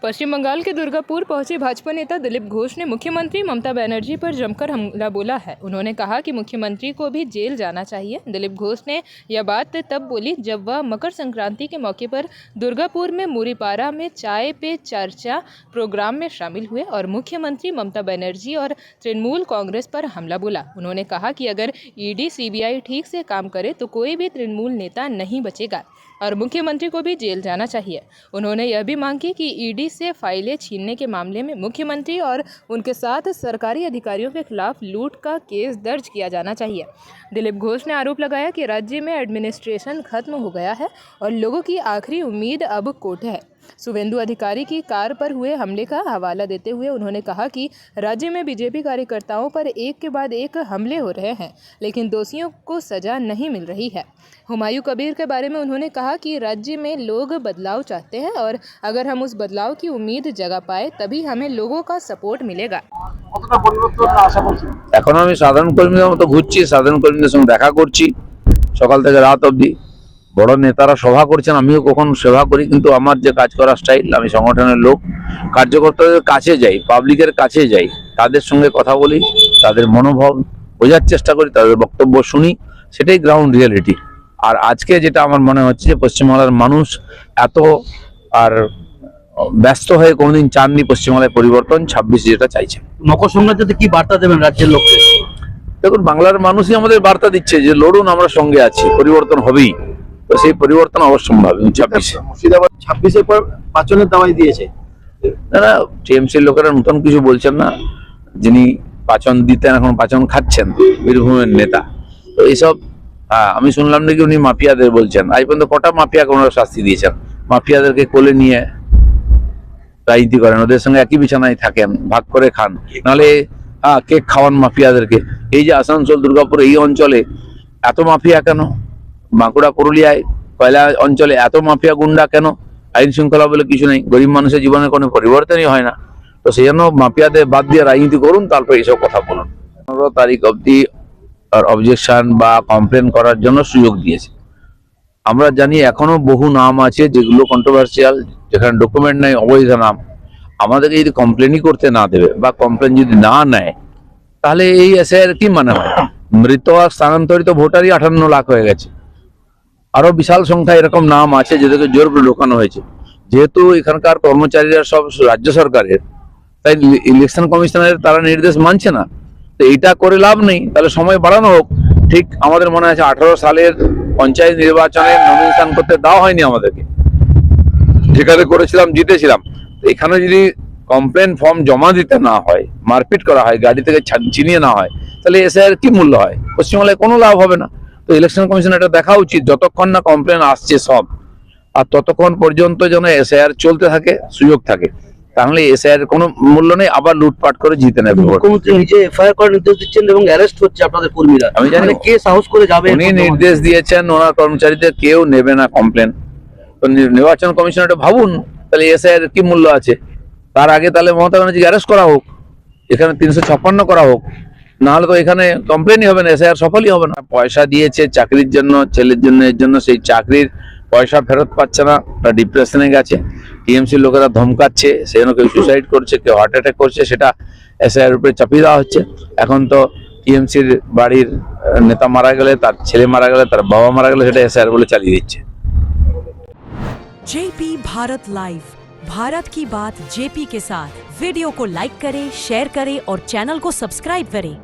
पश्चिम बंगाल के दुर्गापुर पहुंचे भाजपा नेता दिलीप घोष ने मुख्यमंत्री ममता बनर्जी पर जमकर हमला बोला है। उन्होंने कहा कि मुख्यमंत्री को भी जेल जाना चाहिए। दिलीप घोष ने यह बात तब बोली जब वह मकर संक्रांति के मौके पर दुर्गापुर में मुरीपारा में चाय पे चर्चा प्रोग्राम में शामिल हुए और मुख्यमंत्री ममता बनर्जी और तृणमूल कांग्रेस पर हमला बोला। उन्होंने कहा कि अगर ईडी सीबीआई ठीक से काम करे तो कोई भी तृणमूल नेता नहीं बचेगा और मुख्यमंत्री को भी जेल जाना चाहिए। उन्होंने यह भी मांग की कि ईडी से फाइलें छीनने के मामले में मुख्यमंत्री और उनके साथ सरकारी अधिकारियों के खिलाफ लूट का केस दर्ज किया जाना चाहिए। दिलीप घोष ने आरोप लगाया कि राज्य में एडमिनिस्ट्रेशन खत्म हो गया है और लोगों की आखिरी उम्मीद अब कोर्ट है। शुभेंदु अधिकारी की कार पर हुए हमले का हवाला देते हुए उन्होंने कहा कि राज्य में बीजेपी कार्यकर्ताओं पर एक के बाद एक हमले हो रहे हैं, लेकिन दोषियों को सजा नहीं मिल रही है। हुमायूं कबीर के बारे में उन्होंने कहा कि राज्य में लोग बदलाव चाहते हैं और अगर हम उस बदलाव की उम्मीद जगा पाए तभी हमें लोगों का सपोर्ट मिलेगा। এখন আমি সাধারণ কর্মীদের মতো ঘুরছি, সাধারণ কর্মীদের সঙ্গে দেখা করছি সকাল থেকে রাত অবধি। বড় নেতারা সভা করছেন, আমিও কখনো সেবা করি, কিন্তু আমার যে কাজ করার স্টাইল, আমি সংগঠনের লোক, কার্যকর্তাদের কাছে যাই, পাবলিকের কাছে যাই, তাদের সঙ্গে কথা বলি, তাদের মনোভাব বোঝার চেষ্টা করি, তাদের বক্তব্য শুনি, সেটাই গ্রাউন্ড রিয়েলিটি। আর আজকে যেটা আমার মনে হচ্ছে যে পশ্চিমবাংলার মানুষ এত আর ব্যস্ত হয়ে কোনোদিন চাননি পশ্চিমবাংলায় পরিবর্তন, 26 যেটা চাইছে। মকর সংক্রান্তিতে কি বার্তা দেবেন রাজ্যের লোককে? দেখুন, বাংলার মানুষই আমাদের বার্তা দিচ্ছে যে লড়ুন, আমরা সঙ্গে আছি, পরিবর্তন হবেই। তো সেই পরিবর্তন অবশ্যম্ভাবী। 26-এর পর পাচনের দাওয়াই দিয়েছে। না, টিএমসির লোকেরা নতুন কিছু বলছেন না। যিনি পাচন দিতেন এখন পাচন খাচ্ছেন, বীরভূমের নেতা। তো এইসব আমি শুনলাম নাকি উনি মাফিয়াদের বলছেন। আজ পর্যন্ত কটা মাফিয়াকে ওনারা শাস্তি দিয়েছেন? মাফিয়াদেরকে কোলে নিয়ে রাজনীতি করেন, ওদের সঙ্গে একই বিছানায় থাকেন, ভাগ করে খান, নাহলে কেক খাওয়ান মাফিয়াদেরকে। এই যে আসানসোল, দুর্গাপুর এই অঞ্চলে এত মাফিয়া কেন? বাঁকুড়া, পুরুলিয়ায়, কয়লা অঞ্চলে এত মাফিয়া গুন্ডা কেন? আইন শৃঙ্খলা বলে কিছু নেই, গরিব মানুষের জীবনে কোনো পরিবর্তনই হয় না। তো সেই জন্য মাফিয়াদের বাদ দিয়ে রাজনীতি করুন, তারপর এইসব কথা বলুন। 15 তারিখ অবধি অবজেকশন বা কমপ্লেন করার জন্য সুযোগ দিয়েছে। আমরা জানি এখনো বহু নাম আছে যেগুলো কন্ট্রোভার্সিয়াল, যেখানে ডকুমেন্ট নেই, অবৈধ নাম। আমাদেরকে যদি কমপ্লেনই করতে না দেবে বা কমপ্লেন যদি না নেয়, তাহলে এই এসআইআর কি মানে হয়? মৃত আর স্থানান্তরিত ভোটারই 58 লাখ হয়ে গেছে। আরো বিশাল সংখ্যা এরকম নাম আছে যেটাকে জোর করে ঢোকানো হয়েছে। যেহেতু এখানকার কর্মচারীরা সব রাজ্য সরকারের, তাই ইলেকশন কমিশনের তারা নির্দেশ মানছে না। তো এইটা করে লাভ নেই, তাহলে সময় বাড়ানো হোক। ঠিক আমাদের মনে আছে 18 সালের পঞ্চায়েত নির্বাচনে নমিনেশন করতে দেওয়া হয়নি আমাদেরকে, যেখানে করেছিলাম জিতেছিলাম। এখানে যদি কমপ্লেন ফর্ম জমা দিতে না হয়, মারপিট করা হয়, গাড়ি থেকে চিনিয়ে না হয়, তাহলে এসআইআর কি মূল্য হয়? পশ্চিমবাংলায় কোনো লাভ হবে না। তো ইলেকশন কমিশন এটা দেখা উচিত, যতক্ষণ না কমপ্লেন আসছে সব, আর ততক্ষণ পর্যন্ত যেন এসআইআর চলতে থাকে, সুযোগ থাকে, তাহলে এসআইআর কোনো মূল্য নেই, আবার লুটপাট করে জিতে নেবে। মুখ্যমন্ত্রী নিজে এফআইআর করার নির্দেশ দিচ্ছেন এবং অ্যারেস্ট হচ্ছে আপনাদের কর্মীরা। আমি জানি কে সাহস করে যাবে? উনি নির্দেশ দিয়েছেন, ওনার কর্মচারীদের কেউ নেবে না কমপ্লেন। তো নির্বাচন কমিশন এটা ভাবুন, তাহলে এসআইআর কি মূল্য আছে? তার আগে তাহলে মমতা ব্যানার্জিকে অ্যারেস্ট করা হোক, এখানে 356 করা হোক, নাহলে তো এখানে কমপ্লেনই হবে না, এসআইআর সফলই হবে না। পয়সা দিয়েছে চাকরির জন্য, ছেলের জন্য, এর জন্য, সেই চাকরির পয়সা ফেরত পাচ্ছে না, ডিপ্রেশনে গেছে। টিএমসির লোকেরা ধমকাচ্ছে, সেই জন্য কেউ সুসাইড করছে, কেউ হার্ট অ্যাটাক করছে, সেটা এসআইআর উপরে চাপিয়ে দেওয়া হচ্ছে। এখন তো টিএমসির বাড়ির নেতা মারা গেলে, তার ছেলে মারা গেলে, তার বাবা মারা গেলে, সেটা এসআইআর বলে চালিয়ে দিচ্ছে। जेपी भारत लाइव, भारत की बात जेपी के साथ। वीडियो को लाइक करें, शेयर करें और चैनल को सब्सक्राइब करें।